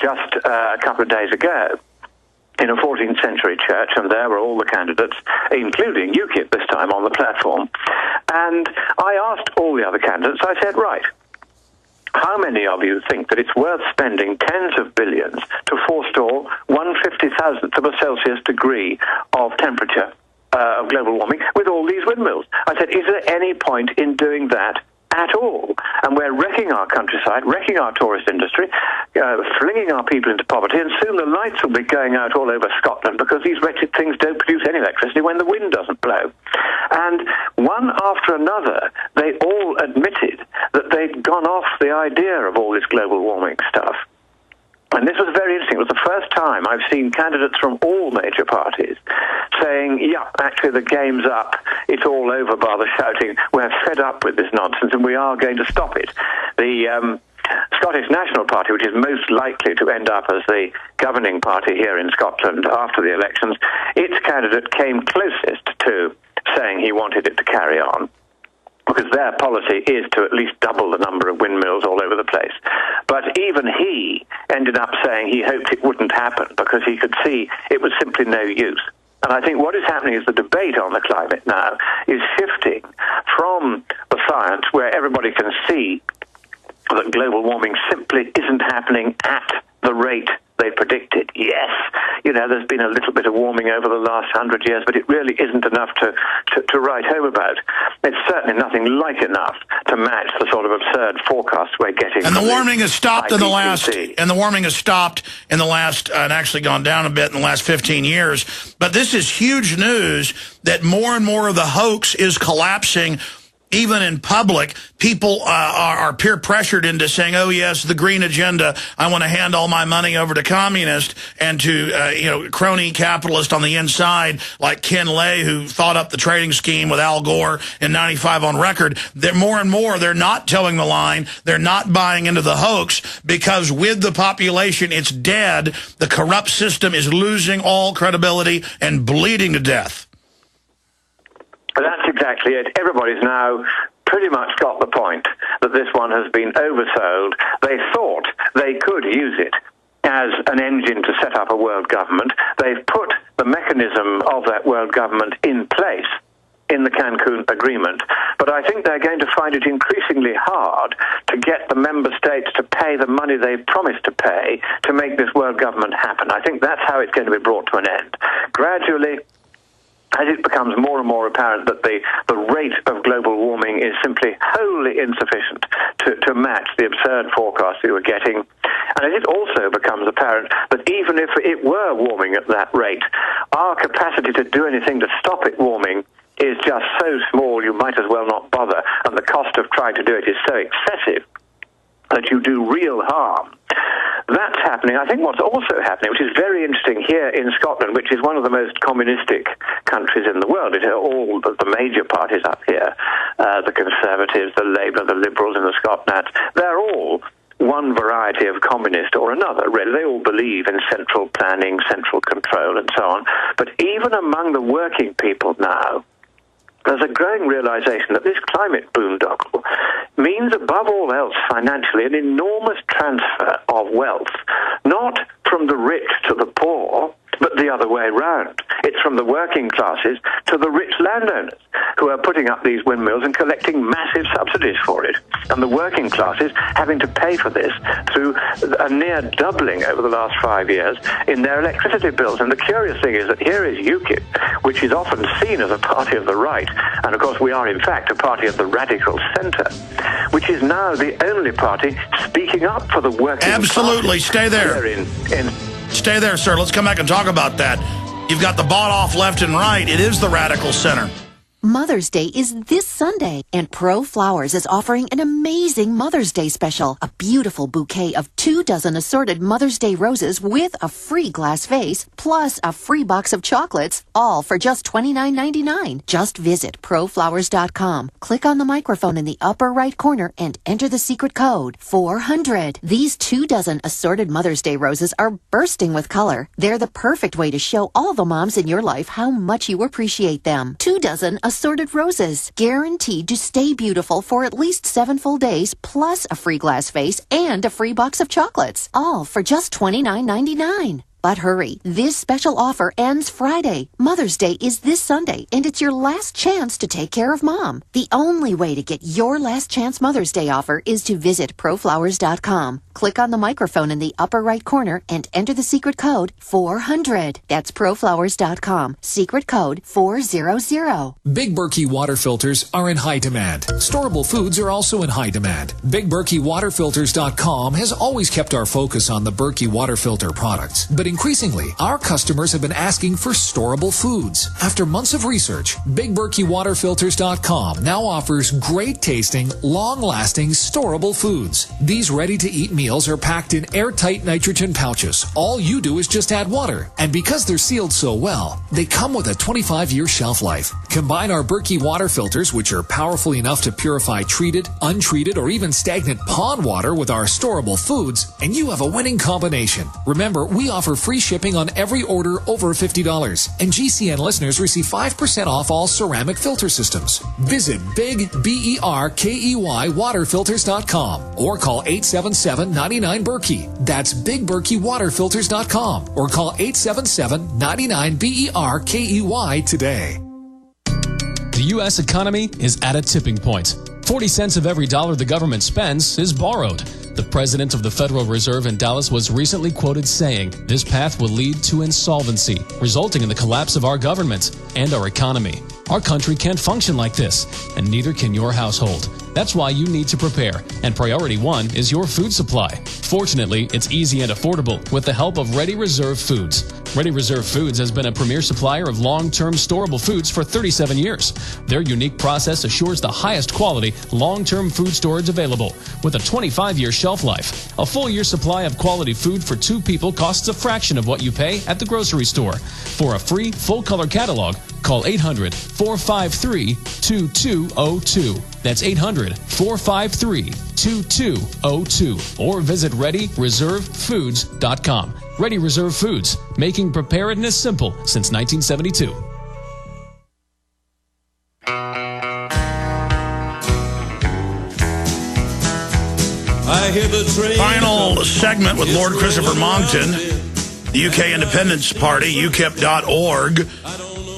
just a couple of days ago in a 14th century church, and there were all the candidates, including UKIP this time, on the platform. And I asked all the other candidates, I said, right, how many of you think that it's worth spending tens of billions to forestall 1/50,000th of a Celsius degree of temperature of global warming with all these windmills? I said, is there any point in doing that at all? And we're wrecking our countryside, wrecking our tourist industry, flinging our people into poverty, and soon the lights will be going out all over Scotland because these wretched things don't produce any electricity when the wind doesn't blow. And one after another, they all admitted that they'd gone off the idea of all this global warming stuff. And this was very interesting. It was the first time I've seen candidates from all major parties saying, yeah, actually the game's up, it's all over, by the shouting, we're fed up with this nonsense and we are going to stop it. The Scottish National Party, which is most likely to end up as the governing party here in Scotland after the elections, its candidate came closest to saying he wanted it to carry on, because their policy is to at least double the number of windmills all over the place. But even he ended up saying he hoped it wouldn't happen because he could see it was simply no use. And I think what is happening is the debate on the climate now is shifting from the science, where everybody can see that global warming simply isn't happening at the rate they predicted. Yes, there's been a little bit of warming over the last 100 years, but it really isn't enough to write home about. It's certainly nothing like enough to match the sort of absurd forecasts we're getting. And the warming has stopped and actually gone down a bit in the last 15 years. But this is huge news that more and more of the hoax is collapsing. Even in public, people are peer pressured into saying, oh, yes, the green agenda, I want to hand all my money over to communist and to, crony capitalist on the inside, like Ken Lay, who thought up the trading scheme with Al Gore in 95 on record. They're more and more, they're not towing the line. They're not buying into the hoax, because with the population, it's dead. The corrupt system is losing all credibility and bleeding to death. That's exactly it. Everybody's now pretty much got the point that this one has been oversold. They thought they could use it as an engine to set up a world government. They've put the mechanism of that world government in place in the Cancun Agreement, but I think they're going to find it increasingly hard to get the member states to pay the money they've promised to pay to make this world government happen. I think that's how it's going to be brought to an end. Gradually, as it becomes more and more apparent that the rate of global warming is simply wholly insufficient to match the absurd forecasts we were getting, and as it also becomes apparent that even if it were warming at that rate, our capacity to do anything to stop it warming is just so small you might as well not bother, and the cost of trying to do it is so excessive that you do real harm. That's happening. I think what's also happening, which is very interesting here in Scotland, which is one of the most communistic countries in the world. It are all the major parties up here, the Conservatives, the Labour, the Liberals and the Scotnats. They're all one variety of communist or another, really. They all believe in central planning, central control and so on. But even among the working people now, there's a growing realization that this climate boondoggle means, above all else, financially, an enormous transfer of wealth, not from the rich to the poor, but the other way round. It's from the working classes to the rich landowners who are putting up these windmills and collecting massive subsidies for it. And the working classes having to pay for this through a near doubling over the last 5 years in their electricity bills. And the curious thing is that here is UKIP, which is often seen as a party of the right, and of course we are in fact a party of the radical centre, which is now the only party speaking up for the working class. Absolutely, stay there. Stay there, sir. Let's come back and talk about that. You've got the bought off left and right. It is the radical center. Mother's Day is this Sunday, and Pro Flowers is offering an amazing Mother's Day special. A beautiful bouquet of 2 dozen assorted Mother's Day roses with a free glass vase, plus a free box of chocolates, all for just $29.99. Just visit proflowers.com, click on the microphone in the upper right corner, and enter the secret code 400. These 2 dozen assorted Mother's Day roses are bursting with color. They're the perfect way to show all the moms in your life how much you appreciate them. 2 dozen assorted roses, guaranteed to stay beautiful for at least 7 full days, plus a free glass vase and a free box of chocolates, all for just $29.99. But hurry, this special offer ends Friday. Mother's Day is this Sunday, and it's your last chance to take care of Mom. The only way to get your last chance Mother's Day offer is to visit proflowers.com. Click on the microphone in the upper right corner and enter the secret code 400. That's proflowers.com. Secret code 400. Big Berkey water filters are in high demand. Storable foods are also in high demand. BigBerkeyWaterFilters.com has always kept our focus on the Berkey water filter products. But increasingly, our customers have been asking for storable foods. After months of research, BigBerkeyWaterFilters.com now offers great tasting, long-lasting, storable foods. These ready-to-eat meals are packed in airtight nitrogen pouches. All you do is just add water. And because they're sealed so well, they come with a 25-year shelf life. Combine our Berkey water filters, which are powerful enough to purify treated, untreated, or even stagnant pond water with our storable foods, and you have a winning combination. Remember, we offer free shipping on every order over $50, and GCN listeners receive 5% off all ceramic filter systems. Visit BigBerkeyWaterFilters.com or call 877-99-BERKEY. That's BigBerkeyWaterFilters.com or call 877-99-BERKEY today. The U.S. economy is at a tipping point. 40 cents of every dollar the government spends is borrowed. The president of the Federal Reserve in Dallas was recently quoted saying, "This path will lead to insolvency, resulting in the collapse of our government and our economy. Our country can't function like this, and neither can your household. That's why you need to prepare, and priority one is your food supply. Fortunately, it's easy and affordable with the help of Ready Reserve Foods. Ready Reserve Foods has been a premier supplier of long-term storable foods for 37 years. Their unique process assures the highest quality, long-term food storage available with a 25-year shelf life. A full year supply of quality food for 2 people costs a fraction of what you pay at the grocery store. For a free, full-color catalog, call 800-453-2202. That's 800-453-2202. Or visit ReadyReserveFoods.com. Ready Reserve Foods, making preparedness simple since 1972. I hear the train. Final segment with Lord Christopher Monckton, the UK Independence Party, ukip.org.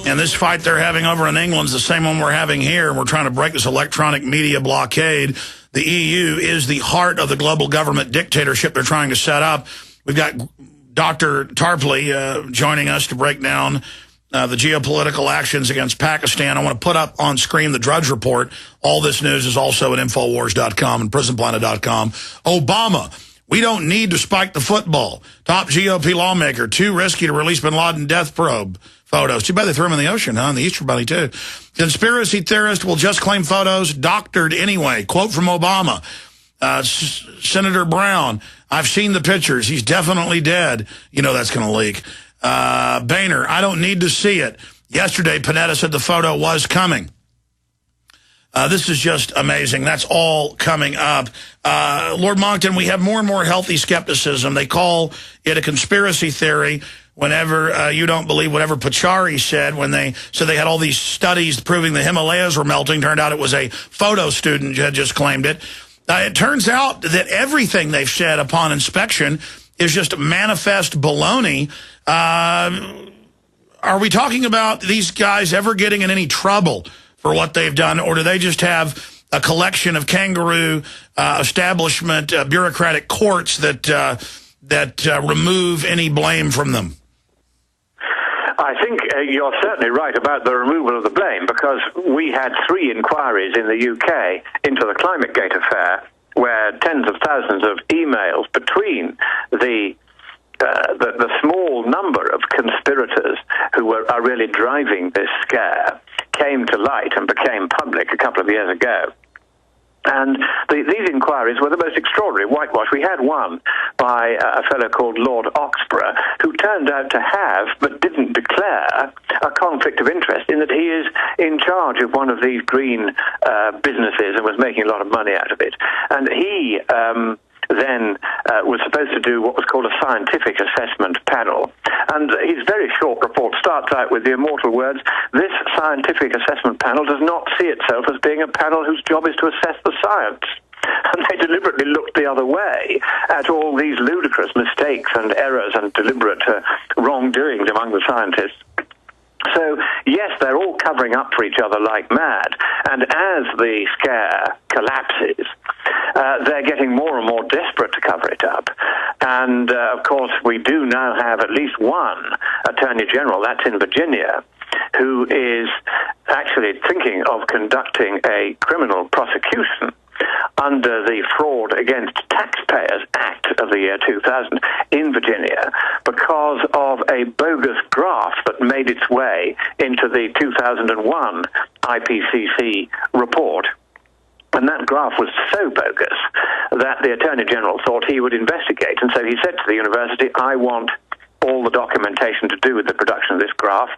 And this fight they're having over in England is the same one we're having here. We're trying to break this electronic media blockade. The EU is the heart of the global government dictatorship they're trying to set up. We've got Dr. Tarpley joining us to break down the geopolitical actions against Pakistan. I want to put up on screen the Drudge Report. All this news is also at Infowars.com and PrisonPlanet.com. Obama, we don't need to spike the football. Top GOP lawmaker, too risky to release Bin Laden death probe photos. Too bad they threw him in the ocean, huh? In the Easter Bunny, too. Conspiracy theorist will just claim photos doctored anyway. Quote from Obama. Senator Brown, I've seen the pictures. He's definitely dead. You know that's going to leak. Boehner, I don't need to see it. Yesterday, Panetta said the photo was coming. This is just amazing. That's all coming up. Lord Monckton, we have more and more healthy skepticism. They call it a conspiracy theory whenever you don't believe whatever Pachari said when they said they had all these studies proving the Himalayas were melting. Turned out it was a photo student who had just claimed it. It turns out that everything they've said upon inspection is just manifest baloney. Are we talking about these guys ever getting in any trouble for what they've done, or do they just have a collection of kangaroo establishment bureaucratic courts that remove any blame from them? I think you're certainly right about the removal of the blame, because we had 3 inquiries in the UK into the ClimateGate affair, where tens of thousands of emails between the small number of conspirators who are really driving this scare came to light and became public a couple of years ago. And these inquiries were the most extraordinary whitewash. We had one by a fellow called Lord Oxborough, who turned out to have, but didn't declare, a conflict of interest in that he is in charge of one of these green businesses and was making a lot of money out of it. And he then was supposed to do what was called a scientific assessment panel. And his very short report starts out with the immortal words, "This scientific assessment panel does not see itself as being a panel whose job is to assess the science." And they deliberately looked the other way at all these ludicrous mistakes and errors and deliberate wrongdoings among the scientists. So, yes, they're all covering up for each other like mad. And as the scare collapses, they're getting more and more desperate to cover it up. And, of course, we do now have at least one Attorney General, that's in Virginia, who is actually thinking of conducting a criminal prosecution under the Fraud Against Taxpayers Act of the year 2000 in Virginia because of a bogus graph that made its way into the 2001 IPCC report. And that graph was so bogus that the Attorney General thought he would investigate. And so he said to the university, "I want all the documentation to do with the production of this graph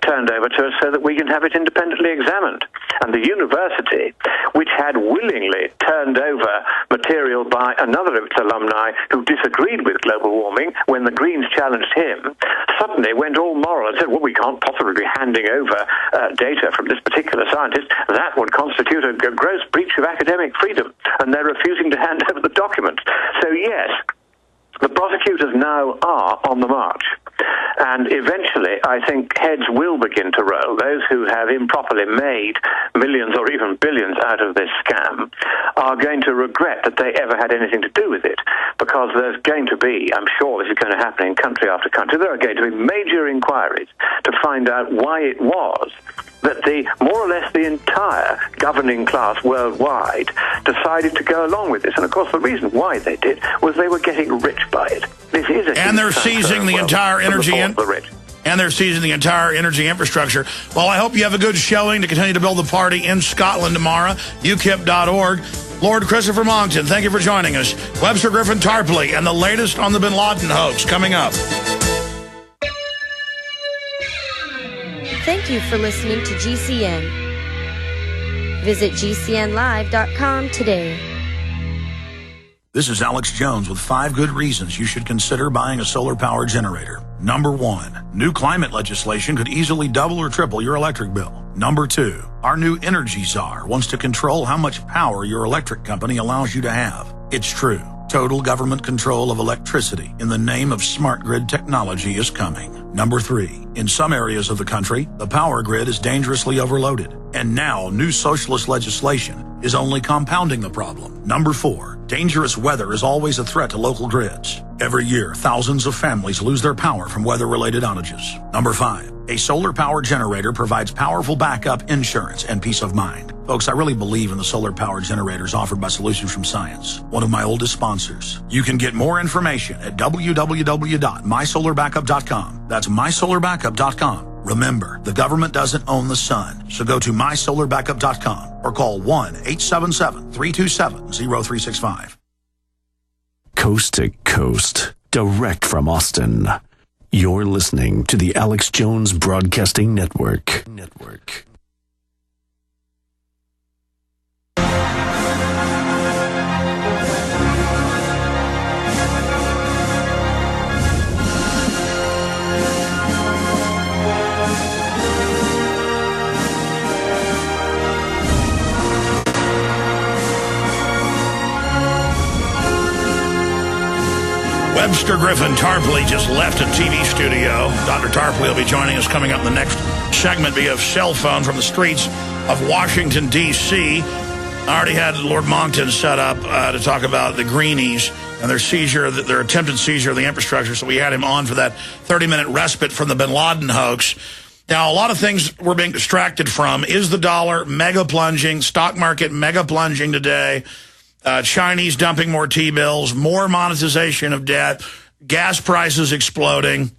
turned over to us so that we can have it independently examined." And the university, which had willingly turned over material by another of its alumni who disagreed with global warming when the Greens challenged him, suddenly went all moral and said, "Well, we can't possibly be handing over data from this particular scientist. That would constitute a gross breach of academic freedom." And they're refusing to hand over the documents. So, yes, the prosecutors now are on the march. And eventually, I think heads will begin to roll. Those who have improperly made millions or even billions out of this scam are going to regret that they ever had anything to do with it, because there's going to be, I'm sure this is going to happen in country after country, there are going to be major inquiries to find out why it was that the more or less the entire governing class worldwide decided to go along with this. And of course, the reason why they did was they were getting rich by it. This is a and they're seizing the entire energy and they're seizing the entire energy infrastructure. Well, I hope you have a good showing to continue to build the party in Scotland tomorrow. UKIP.org. Lord Christopher Monckton, thank you for joining us. Webster Tarpley and the latest on the Bin Laden hoax coming up. Thank you for listening to GCN. Visit GCNlive.com today. This is Alex Jones with 5 good reasons you should consider buying a solar power generator. Number 1, new climate legislation could easily double or triple your electric bill. Number 2, our new energy czar wants to control how much power your electric company allows you to have. It's true. Total government control of electricity in the name of smart grid technology is coming. Number 3, in some areas of the country, the power grid is dangerously overloaded. And now new socialist legislation is only compounding the problem. Number 4, dangerous weather is always a threat to local grids. Every year, thousands of families lose their power from weather-related outages. Number 5, a solar power generator provides powerful backup insurance and peace of mind. Folks, I really believe in the solar power generators offered by Solutions from Science, one of my oldest sponsors. You can get more information at www.mysolarbackup.com. That's mysolarbackup.com. Remember, the government doesn't own the sun, so go to mysolarbackup.com or call 1-877-327-0365. Coast to coast, direct from Austin. You're listening to the Alex Jones Broadcasting Network. Webster Tarpley just left a TV studio. Dr. Tarpley will be joining us coming up in the next segment via cell phone from the streets of Washington, D.C. I already had Lord Monckton set up to talk about the Greenies and their seizure, their attempted seizure of the infrastructure, so we had him on for that 30-minute respite from the Bin Laden hoax. Now, a lot of things we're being distracted from. Is the dollar mega plunging, stock market mega plunging today? Chinese dumping more T-bills, more monetization of debt, gas prices exploding.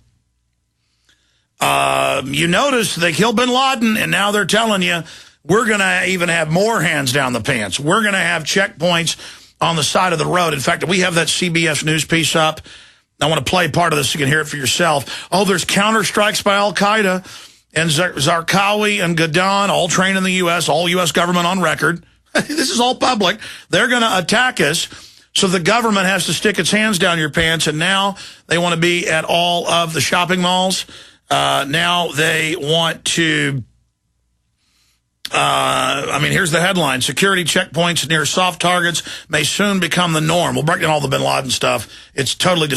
You notice they killed Bin Laden, and now they're telling you we're going to even have more hands down the pants. We're going to have checkpoints on the side of the road. In fact, we have that CBS News piece up. I want to play part of this so you can hear it for yourself. Oh, there's counterstrikes by Al-Qaeda and Zarqawi and Gaddafi, all trained in the U.S., all U.S. government on record. This is all public. They're going to attack us. So the government has to stick its hands down your pants, and now they want to be at all of the shopping malls. Now they want to, here's the headline. Security checkpoints near soft targets may soon become the norm. We'll break down all the Bin Laden stuff. It's totally